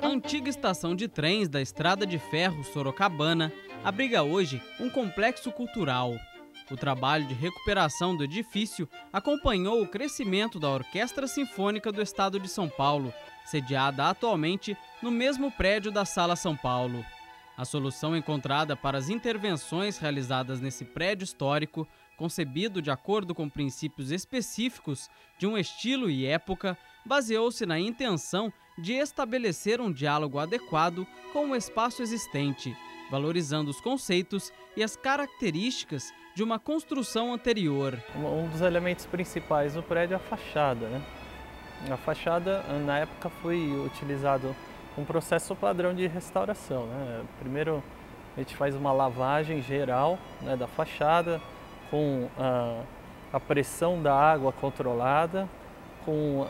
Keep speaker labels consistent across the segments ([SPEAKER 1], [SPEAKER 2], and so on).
[SPEAKER 1] A antiga estação de trens da Estrada de Ferro Sorocabana abriga hoje um complexo cultural. O trabalho de recuperação do edifício acompanhou o crescimento da Orquestra Sinfônica do Estado de São Paulo, sediada atualmente no mesmo prédio da Sala São Paulo. A solução encontrada para as intervenções realizadas nesse prédio histórico, concebido de acordo com princípios específicos de um estilo e época, baseou-se na intenção de estabelecer um diálogo adequado com o espaço existente, valorizando os conceitos e as características de uma construção anterior.
[SPEAKER 2] Um dos elementos principais do prédio é a fachada, né? A fachada, na época, foi utilizado um processo padrão de restauração, né? Primeiro, a gente faz uma lavagem geral, né, da fachada, com a pressão da água controlada, com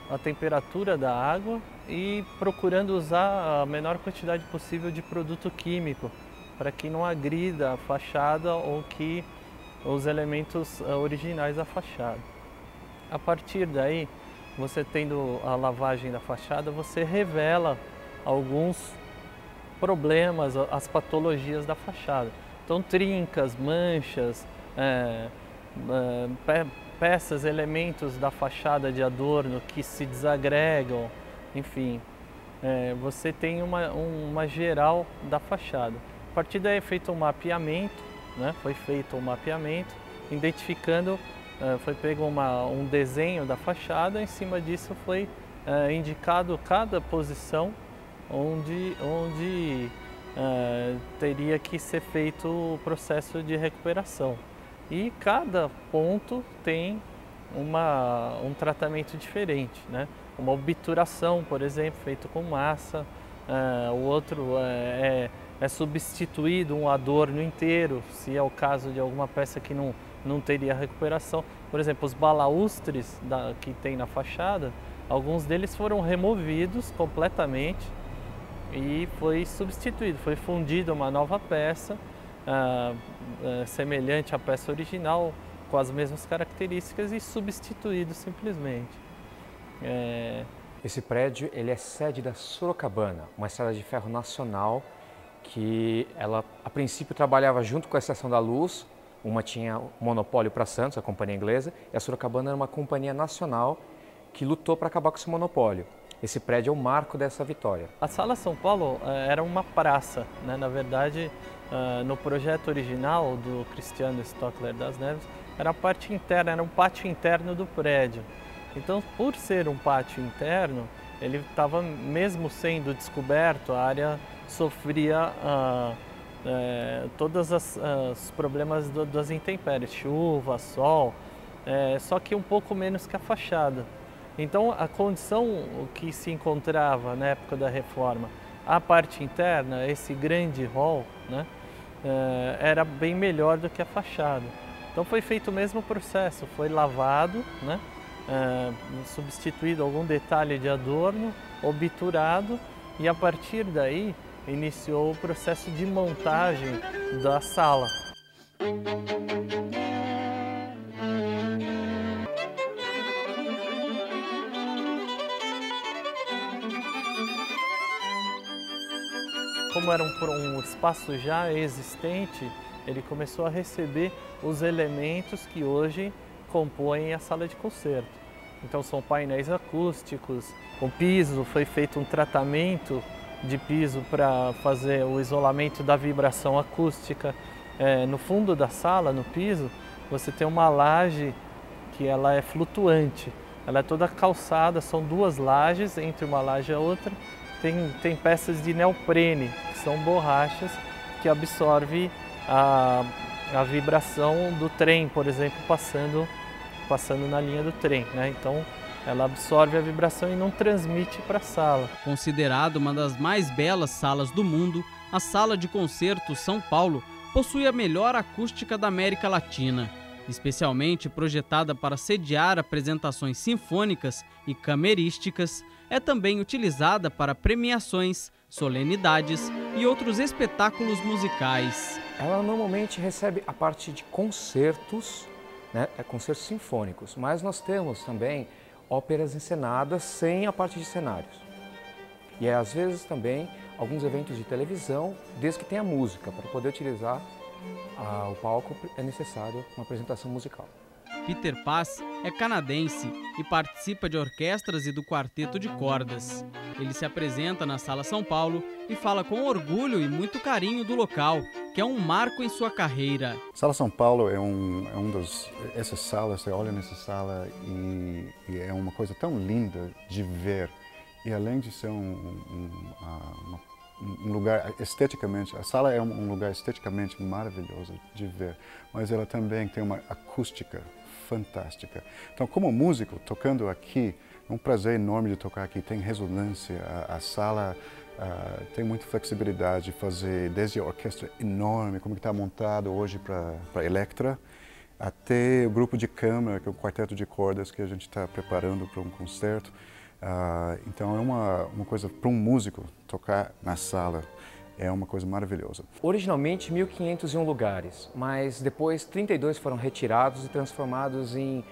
[SPEAKER 2] a temperatura da água e procurando usar a menor quantidade possível de produto químico para que não agrida a fachada ou que os elementos originais da fachada. A partir daí, você tendo a lavagem da fachada, você revela alguns problemas, as patologias da fachada. Então, trincas, manchas, peças, elementos da fachada de adorno que se desagregam, enfim, você tem uma geral da fachada. A partir daí é feito um mapeamento, né? Foi feito um mapeamento, identificando, foi pego um desenho da fachada, em cima disso foi indicado cada posição onde teria que ser feito o processo de recuperação. E cada ponto tem um tratamento diferente, né? Uma obturação, por exemplo, feito com massa, o outro é substituído um adorno inteiro, se é o caso de alguma peça que não teria recuperação. Por exemplo, os balaústres que tem na fachada, alguns deles foram removidos completamente e foi substituído, foi fundida uma nova peça, semelhante à peça original, com as mesmas características e substituído simplesmente.
[SPEAKER 3] Esse prédio ele é sede da Sorocabana, uma estrada de ferro nacional que ela, a princípio, trabalhava junto com a Estação da Luz. Uma tinha monopólio para Santos, a companhia inglesa, e a Sorocabana era uma companhia nacional que lutou para acabar com esse monopólio. Esse prédio é o marco dessa vitória.
[SPEAKER 2] A Sala São Paulo era uma praça, né? Na verdade, no projeto original do Cristiano Stockler das Neves, era a parte interna, era um pátio interno do prédio. Então, por ser um pátio interno, ele estava, mesmo sendo descoberto, a área sofria todos os problemas das intempéries, chuva, sol, só que um pouco menos que a fachada. Então, a condição que se encontrava na época da reforma, a parte interna, esse grande hall, né, era bem melhor do que a fachada. Então, foi feito o mesmo processo, foi lavado, né, substituído algum detalhe de adorno, obturado, e a partir daí iniciou o processo de montagem da sala. Como era um espaço já existente, ele começou a receber os elementos que hoje compõem a sala de concerto. Então são painéis acústicos, o piso, foi feito um tratamento de piso para fazer o isolamento da vibração acústica. No fundo da sala, no piso, você tem uma laje que ela é flutuante. Ela é toda calçada, são duas lajes, entre uma laje e a outra tem peças de neoprene, que são borrachas que absorvem a vibração do trem, por exemplo, passando na linha do trem, né? Então, ela absorve a vibração e não transmite para a sala.
[SPEAKER 1] Considerada uma das mais belas salas do mundo, a Sala de Concertos São Paulo possui a melhor acústica da América Latina. Especialmente projetada para sediar apresentações sinfônicas e camerísticas, é também utilizada para premiações, solenidades e outros espetáculos musicais.
[SPEAKER 3] Ela normalmente recebe a parte de concertos, né, concertos sinfônicos, mas nós temos também óperas encenadas sem a parte de cenários. E às vezes também alguns eventos de televisão, desde que tenha música. Para poder utilizar o palco é necessário uma apresentação musical.
[SPEAKER 1] Peter Paz é canadense e participa de orquestras e do quarteto de cordas. Ele se apresenta na Sala São Paulo e fala com orgulho e muito carinho do local, que é um marco em sua carreira.
[SPEAKER 4] Sala São Paulo é essas salas, você olha nessa sala e é uma coisa tão linda de ver. E além de ser um lugar esteticamente, a sala é um lugar esteticamente maravilhoso de ver, mas ela também tem uma acústica fantástica. Então, como músico, tocando aqui, é um prazer enorme de tocar aqui, tem ressonância, a sala tem muita flexibilidade de fazer desde a orquestra enorme, como que está montado hoje para Electra, até o grupo de câmara, que é o quarteto de cordas que a gente está preparando para um concerto. Então é uma coisa para um músico tocar na sala, é uma coisa maravilhosa.
[SPEAKER 3] Originalmente 1.501 lugares, mas depois 32 foram retirados e transformados em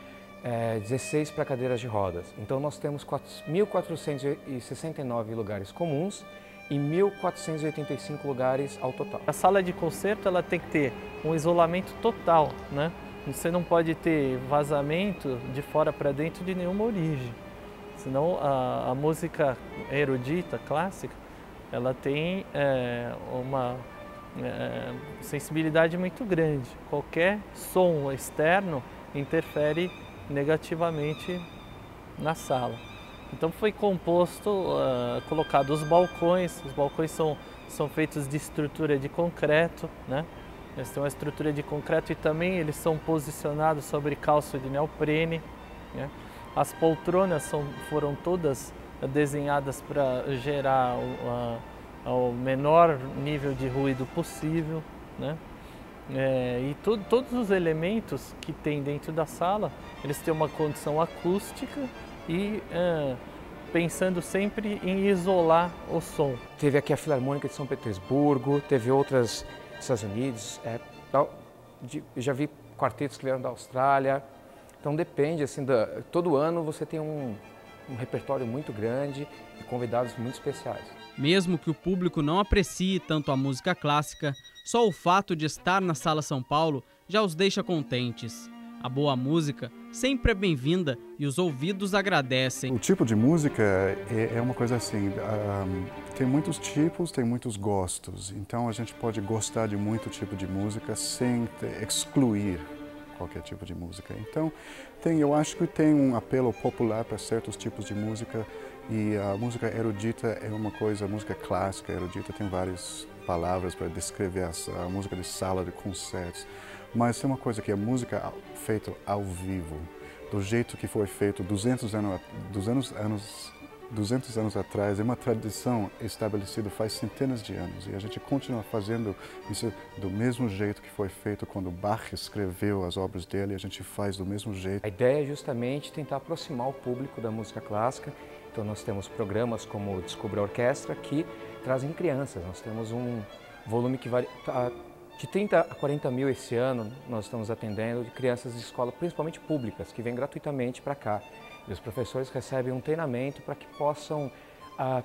[SPEAKER 3] 16 para cadeiras de rodas. Então nós temos 1.469 lugares comuns e 1.485 lugares ao total.
[SPEAKER 2] A sala de concerto ela tem que ter um isolamento total, né? Você não pode ter vazamento de fora para dentro de nenhuma origem. Senão a música erudita, clássica, ela tem uma sensibilidade muito grande. Qualquer som externo interfere negativamente na sala. Então foi colocado os balcões são feitos de estrutura de concreto, né? Eles têm uma estrutura de concreto e também eles são posicionados sobre calço de neoprene, né? As poltronas foram todas desenhadas para gerar o menor nível de ruído possível, né? E todos os elementos que tem dentro da sala, eles têm uma condição acústica e pensando sempre em isolar o som.
[SPEAKER 3] Teve aqui a Filarmônica de São Petersburgo, teve outras dos Estados Unidos, eu já vi quartetos que vieram da Austrália. Então depende, assim, todo ano você tem um repertório muito grande e convidados muito especiais.
[SPEAKER 1] Mesmo que o público não aprecie tanto a música clássica, só o fato de estar na Sala São Paulo já os deixa contentes. A boa música sempre é bem-vinda e os ouvidos agradecem.
[SPEAKER 4] O tipo de música é uma coisa assim, tem muitos tipos, tem muitos gostos. Então a gente pode gostar de muito tipo de música sem excluir qualquer tipo de música. Então, eu acho que tem um apelo popular para certos tipos de música e a música erudita é uma coisa, a música clássica erudita tem várias palavras para descrever a música de sala, de concertos, mas tem uma coisa que é a música feita ao vivo, do jeito que foi feito 200 anos atrás, é uma tradição estabelecida faz centenas de anos e a gente continua fazendo isso do mesmo jeito que foi feito quando Bach escreveu as obras dele, a gente faz do mesmo jeito.
[SPEAKER 3] A ideia é justamente tentar aproximar o público da música clássica, então nós temos programas como Descubra a Orquestra que trazem crianças, nós temos um volume que varia de 30 a 40 mil esse ano, nós estamos atendendo de crianças de escola, principalmente públicas, que vêm gratuitamente para cá. E os professores recebem um treinamento para que possam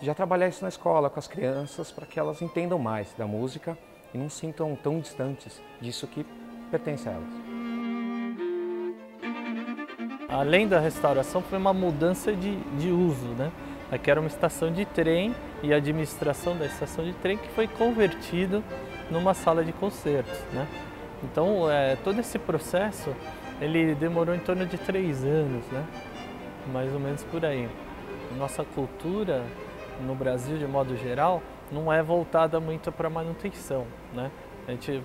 [SPEAKER 3] já trabalhar isso na escola com as crianças, para que elas entendam mais da música e não sintam tão distantes disso que pertence a elas.
[SPEAKER 2] Além da restauração, foi uma mudança de uso, né? Aqui era uma estação de trem e a administração da estação de trem que foi convertido numa sala de concertos, né? Então, todo esse processo, ele demorou em torno de 3 anos, né? Mais ou menos por aí. Nossa cultura no Brasil, de modo geral, não é voltada muito para manutenção, né?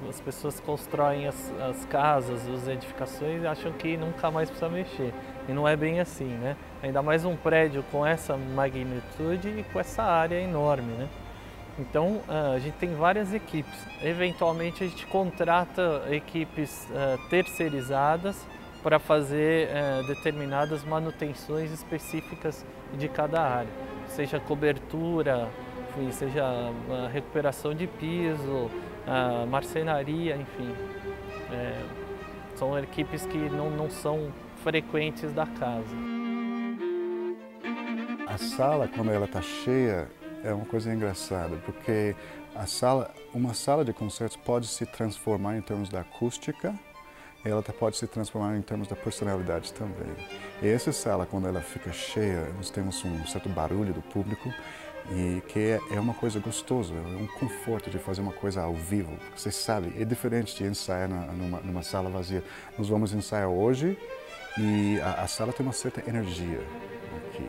[SPEAKER 2] As pessoas constroem as casas, as edificações e acham que nunca mais precisa mexer. E não é bem assim, né? Ainda mais um prédio com essa magnitude e com essa área enorme, né? Então, a gente tem várias equipes. Eventualmente, a gente contrata equipes terceirizadas para fazer determinadas manutenções específicas de cada área, seja cobertura, enfim, seja recuperação de piso, marcenaria, enfim. São equipes que não são frequentes da casa.
[SPEAKER 4] A sala, quando ela está cheia, é uma coisa engraçada, porque uma sala de concertos pode se transformar em termos da acústica, e ela pode se transformar em termos da personalidade também. E essa sala, quando ela fica cheia, nós temos um certo barulho do público, e que é uma coisa gostosa, é um conforto de fazer uma coisa ao vivo. Você sabe, é diferente de ensaiar numa sala vazia. Nós vamos ensaiar hoje e a sala tem uma certa energia aqui.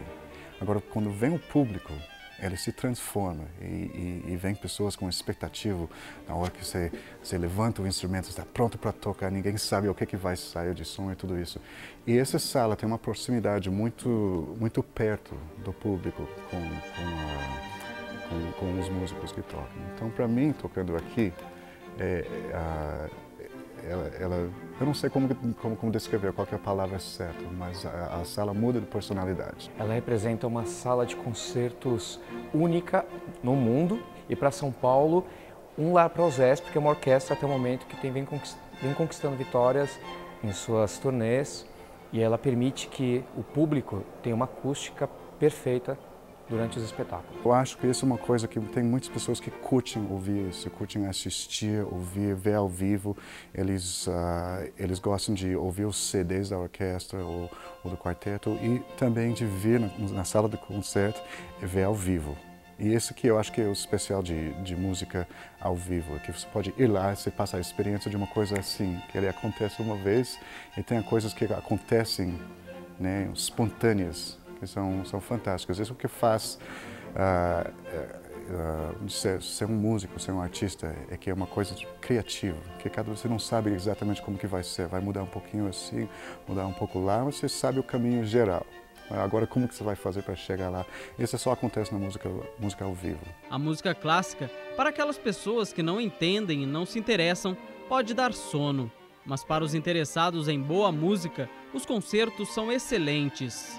[SPEAKER 4] Agora, quando vem o público, ele se transforma e vem pessoas com expectativa. Na hora que você levanta o instrumento, está pronto para tocar, ninguém sabe o que vai sair de som e tudo isso. E essa sala tem uma proximidade muito perto do público com os músicos que tocam. Então, para mim, tocando aqui, eu não sei como descrever qual que é a palavra certa, mas a sala muda de personalidade.
[SPEAKER 3] Ela representa uma sala de concertos única no mundo e para São Paulo, um lar para os ESP, que é uma orquestra até o momento que vem conquistando vitórias em suas turnês e ela permite que o público tenha uma acústica perfeita durante os espetáculos.
[SPEAKER 4] Eu acho que isso é uma coisa que tem muitas pessoas que curtem ouvir isso, curtem assistir, ouvir, ver ao vivo. Eles gostam de ouvir os CDs da orquestra ou do quarteto e também de vir na sala de concerto e ver ao vivo. E esse que eu acho que é o especial de música ao vivo, que você pode ir lá e você passa a experiência de uma coisa assim, que ele acontece uma vez e tem coisas que acontecem, né, espontâneas, que são fantásticas. Isso é o que faz ser um músico, ser um artista, é que é uma coisa criativa, que cada vez você não sabe exatamente como que vai ser, vai mudar um pouquinho assim, mudar um pouco lá, mas você sabe o caminho geral. Agora, como que você vai fazer para chegar lá? Isso só acontece na música ao vivo.
[SPEAKER 1] A música clássica, para aquelas pessoas que não entendem e não se interessam, pode dar sono. Mas para os interessados em boa música, os concertos são excelentes.